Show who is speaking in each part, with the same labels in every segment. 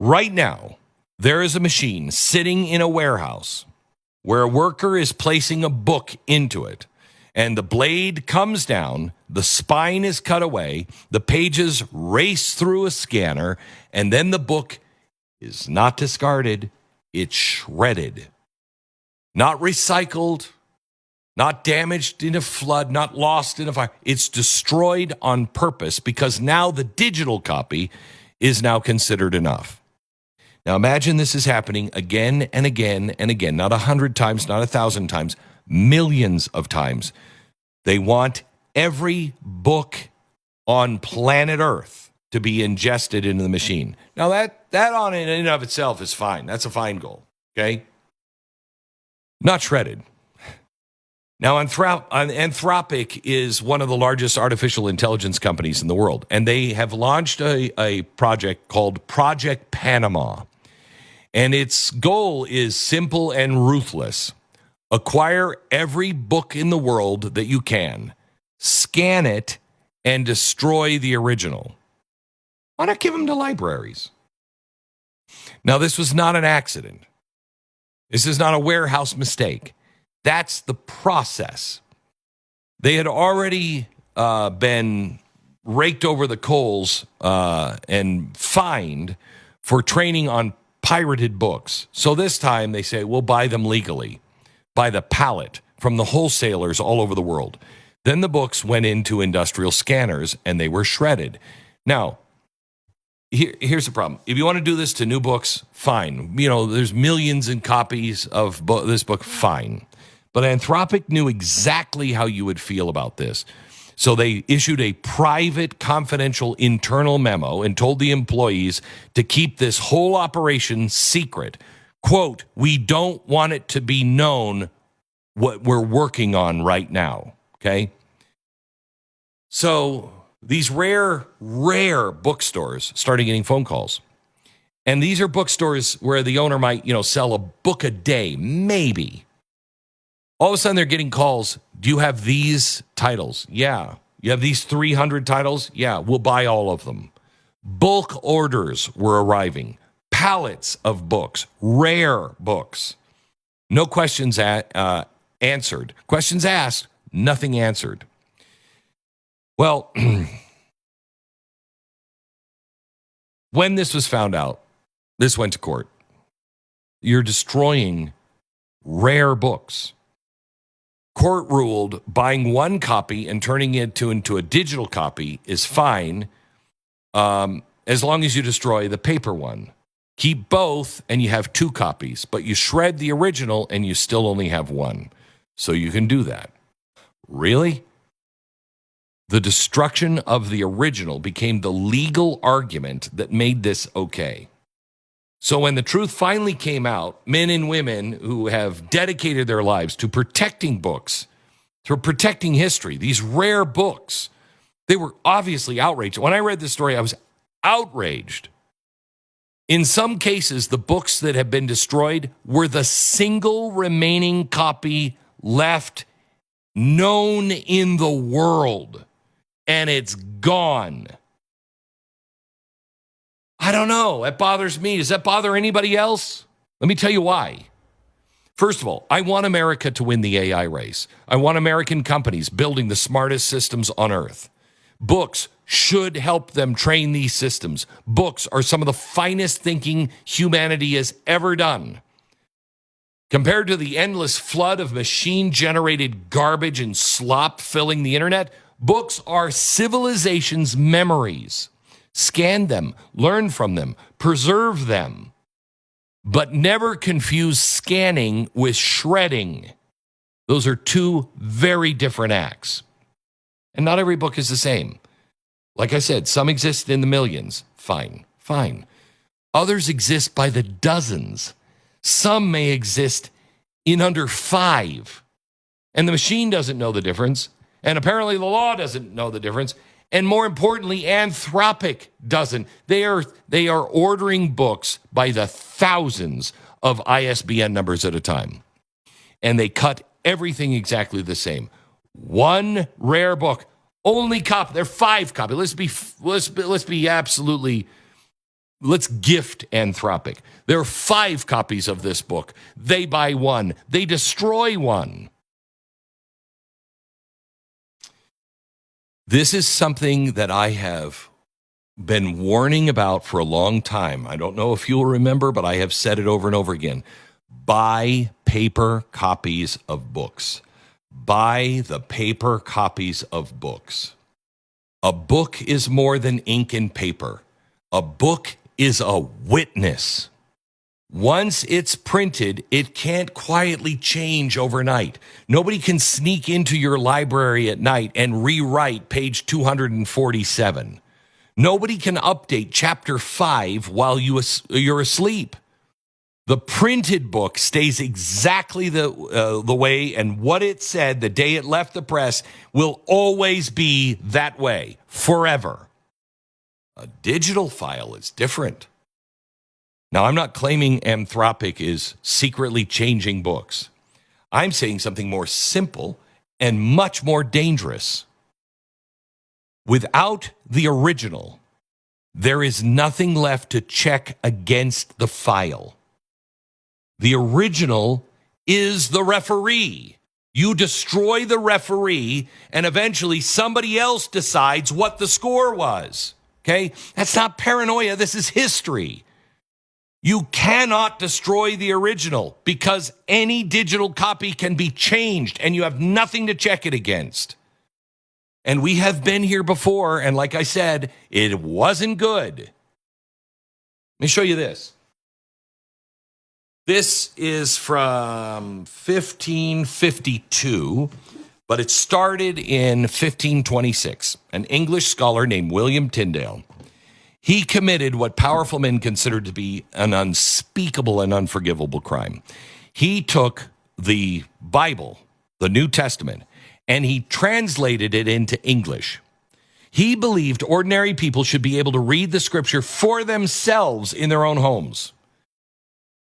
Speaker 1: Right now, there is a machine sitting in a warehouse where a worker is placing a book into it, and the blade comes down, the spine is cut away, the pages race through a scanner, and then the book is not discarded, it's shredded. Not recycled, not damaged in a flood, not lost in a fire. It's destroyed on purpose because now the digital copy is now considered enough. Now imagine this is happening again and again and again, not 100 times, not 1,000 times, millions of times. They want every book on planet Earth to be ingested into the machine. Now that on in and of itself is fine. That's a fine goal, okay? Not shredded. Now, Anthropic is one of the largest artificial intelligence companies in the world, and they have launched a project called Project Panama. And its goal is simple and ruthless. Acquire every book in the world that you can, scan it, and destroy the original. Why not give them to libraries? Now, this was not an accident. This is not a warehouse mistake. That's the process. They had already been raked over the coals and fined for training on pirated books. So this time they say, we'll buy them legally, by the pallet, from the wholesalers all over the world. Then the books went into industrial scanners and they were shredded. Now, here's the problem. If you want to do this to new books, fine. You know, there's millions in copies of this book, fine. But Anthropic knew exactly how you would feel about this. So they issued a private, confidential, internal memo and told the employees to keep this whole operation secret. Quote, we don't want it to be known what we're working on right now, okay? So these rare bookstores started getting phone calls. And these are bookstores where the owner might, sell a book a day, maybe. All of a sudden, they're getting calls. Do you have these titles? Yeah. You have these 300 titles? Yeah, we'll buy all of them. Bulk orders were arriving. Pallets of books, rare books. No questions answered. Questions asked, nothing answered. Well, when this was found out, this went to court. You're destroying rare books. Court ruled buying one copy and turning it into a digital copy is fine as long as you destroy the paper one. Keep both and you have two copies, but you shred the original and you still only have one. So you can do that. Really? The destruction of the original became the legal argument that made this okay. So when the truth finally came out, men and women who have dedicated their lives to protecting books, to protecting history, these rare books, they were obviously outraged. When I read this story, I was outraged. In some cases, the books that have been destroyed were the single remaining copy left known in the world, and it's gone. I don't know. It bothers me. Does that bother anybody else? Let me tell you why. First of all, I want America to win the AI race. I want American companies building the smartest systems on earth. Books should help them train these systems. Books are some of the finest thinking humanity has ever done. Compared to the endless flood of machine-generated garbage and slop filling the internet, books are civilization's memories. Scan them, learn from them, preserve them, but never confuse scanning with shredding. Those are two very different acts. And not every book is the same. Like I said, some exist in the millions. Fine. Others exist by the dozens. Some may exist in under 5. And the machine doesn't know the difference. And apparently the law doesn't know the difference. And more importantly, Anthropic doesn't. They are ordering books by the thousands of ISBN numbers at a time. And they cut everything exactly the same. One rare book, only copy. They're 5 copies. Let's be absolutely let's gift Anthropic. There are 5 copies of this book. They buy 1. They destroy 1. This is something that I have been warning about for a long time. I don't know if you'll remember, but I have said it over and over again. Buy paper copies of books. Buy the paper copies of books. A book is more than ink and paper. A book is a witness. Once it's printed, it can't quietly change overnight. Nobody can sneak into your library at night and rewrite page 247. Nobody can update chapter 5 while you're asleep. The printed book stays exactly the way, and what it said the day it left the press will always be that way, forever. A digital file is different. Now, I'm not claiming Anthropic is secretly changing books. I'm saying something more simple and much more dangerous. Without the original, there is nothing left to check against the file. The original is the referee. You destroy the referee, and eventually somebody else decides what the score was. Okay? That's not paranoia. This is history. You cannot destroy the original because any digital copy can be changed and you have nothing to check it against. And we have been here before, and like I said, it wasn't good. Let me show you this. This is from 1552, but it started in 1526. An English scholar named William Tyndale. He committed what powerful men considered to be an unspeakable and unforgivable crime. He took the Bible, the New Testament, and he translated it into English. He believed ordinary people should be able to read the scripture for themselves in their own homes.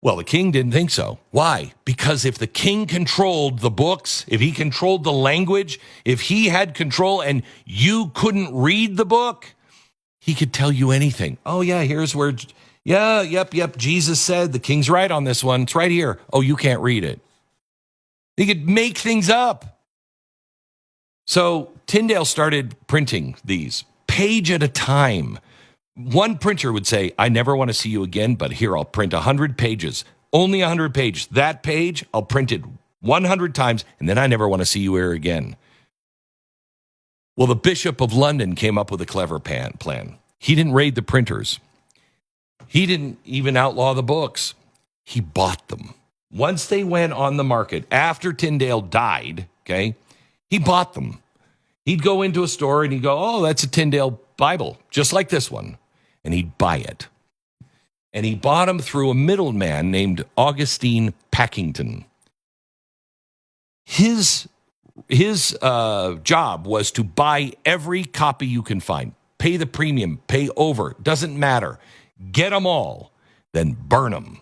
Speaker 1: Well, the king didn't think so. Why? Because if the king controlled the books, if he controlled the language, if he had control and you couldn't read the book, he could tell you anything. Oh, yeah, here's where, yep, Jesus said, the king's right on this one. It's right here. Oh, you can't read it. He could make things up. So Tyndale started printing these, page at a time. One printer would say, I never want to see you again, but here, I'll print 100 pages. Only 100 pages. That page, I'll print it 100 times, and then I never want to see you here again. Well, the Bishop of London came up with a clever plan. He didn't raid the printers. He didn't even outlaw the books. He bought them. Once they went on the market, after Tyndale died, okay, he bought them. He'd go into a store and he'd go, oh, that's a Tyndale Bible, just like this one. And he'd buy it. And he bought them through a middleman named Augustine Packington. His job was to buy every copy you can find. Pay the premium, pay over, doesn't matter. Get them all, then burn them.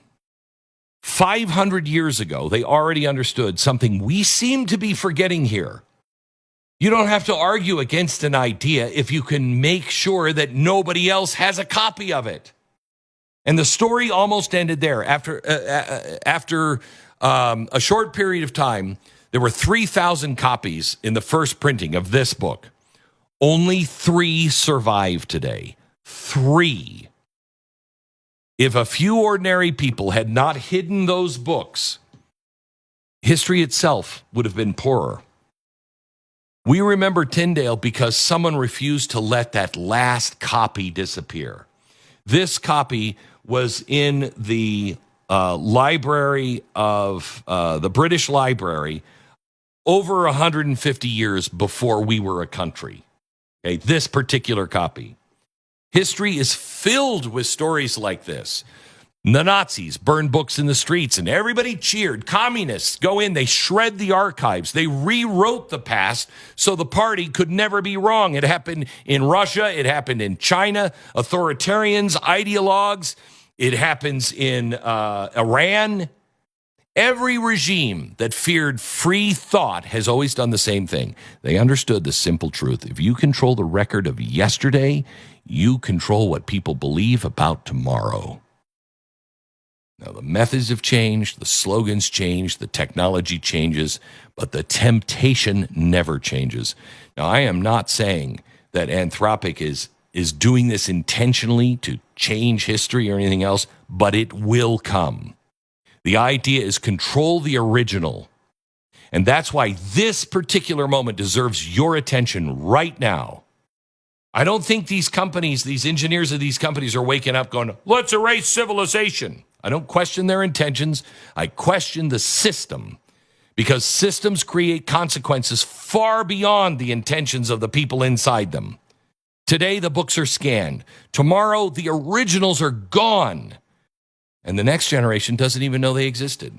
Speaker 1: 500 years ago, they already understood something we seem to be forgetting here. You don't have to argue against an idea if you can make sure that nobody else has a copy of it. And the story almost ended there. After a short period of time, there were 3,000 copies in the first printing of this book. Only 3 survive today. 3. If a few ordinary people had not hidden those books, history itself would have been poorer. We remember Tyndale because someone refused to let that last copy disappear. This copy was in the library of the British Library over 150 years before we were a country. Okay, this particular copy. History is filled with stories like this. The Nazis burned books in the streets and everybody cheered. Communists go in, they shred the archives. They rewrote the past so the party could never be wrong. It happened in Russia. It happened in China. Authoritarians, ideologues. It happens in Iran. Every regime that feared free thought has always done the same thing. They understood the simple truth. If you control the record of yesterday, You control what people believe about tomorrow. Now, the methods have changed, the slogans change, the technology changes, but the temptation never changes. Now, I am not saying that Anthropic is doing this intentionally to change history or anything else, but it will come. The idea is control the original. And that's why this particular moment deserves your attention right now. I don't think these companies, these engineers of these companies are waking up going, let's erase civilization. I don't question their intentions. I question the system, because systems create consequences far beyond the intentions of the people inside them. Today, the books are scanned. Tomorrow, the originals are gone. And the next generation doesn't even know they existed.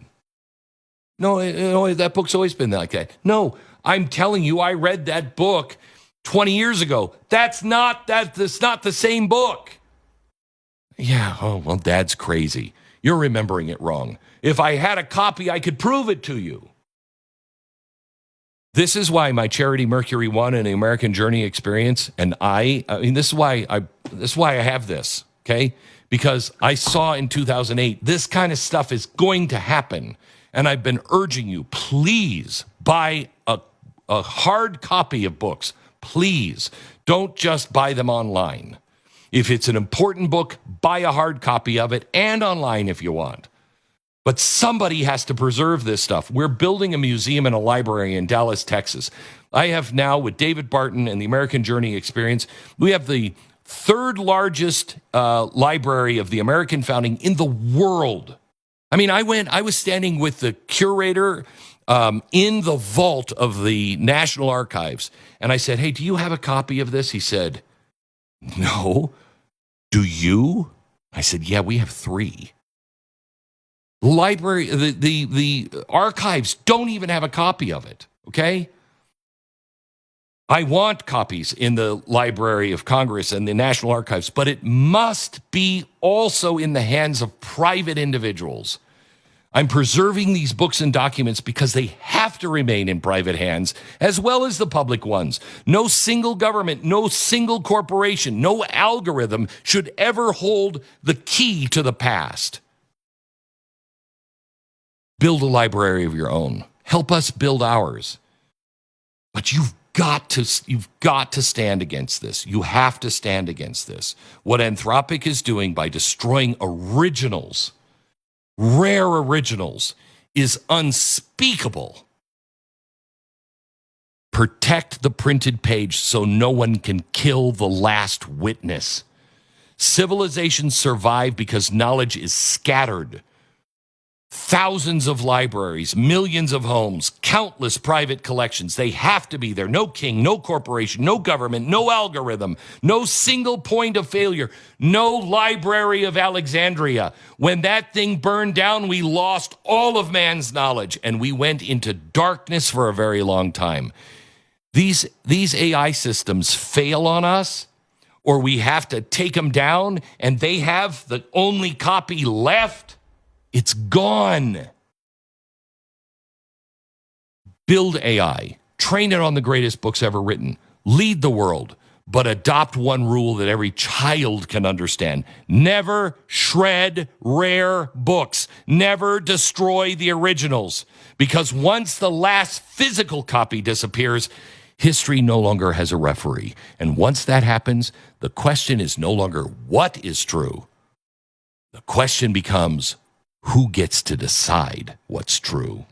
Speaker 1: No, that book's always been like that. No, I'm telling you, I read that book 20 years ago. That's not the same book. Yeah, oh, well, Dad's crazy. You're remembering it wrong. If I had a copy, I could prove it to you. This is why my charity Mercury One and the American Journey experience, and this is why I have this, okay? Because I saw in 2008, this kind of stuff is going to happen. And I've been urging you, please buy a hard copy of books. Please, don't just buy them online. If it's an important book, buy a hard copy of it, and online if you want. But somebody has to preserve this stuff. We're building a museum and a library in Dallas, Texas. I have now, with David Barton and the American Journey experience, we have the third largest library of the American founding in the world. I mean, I was standing with the curator in the vault of the National Archives, and I said, hey, do you have a copy of this? He said, no. Do you? I said, yeah, we have 3. The library, the archives don't even have a copy of it, okay? I want copies in the Library of Congress and the National Archives, but it must be also in the hands of private individuals. I'm preserving these books and documents because they have to remain in private hands as well as the public ones. No single government, no single corporation, no algorithm should ever hold the key to the past. Build a library of your own. Help us build ours. But you've got to stand against this. You have to stand against this. What Anthropic is doing by destroying originals, rare originals, is unspeakable. Protect the printed page so no one can kill the last witness. Civilizations survive because knowledge is scattered. Thousands of libraries, millions of homes, countless private collections. They have to be there. No king, no corporation, no government, no algorithm, no single point of failure, no Library of Alexandria. When that thing burned down, we lost all of man's knowledge and we went into darkness for a very long time. These AI systems fail on us, or we have to take them down and they have the only copy left. It's gone. Build AI. Train it on the greatest books ever written. Lead the world, but adopt one rule that every child can understand. Never shred rare books. Never destroy the originals. Because once the last physical copy disappears, history no longer has a referee. And once that happens, the question is no longer what is true. The question becomes, who gets to decide what's true?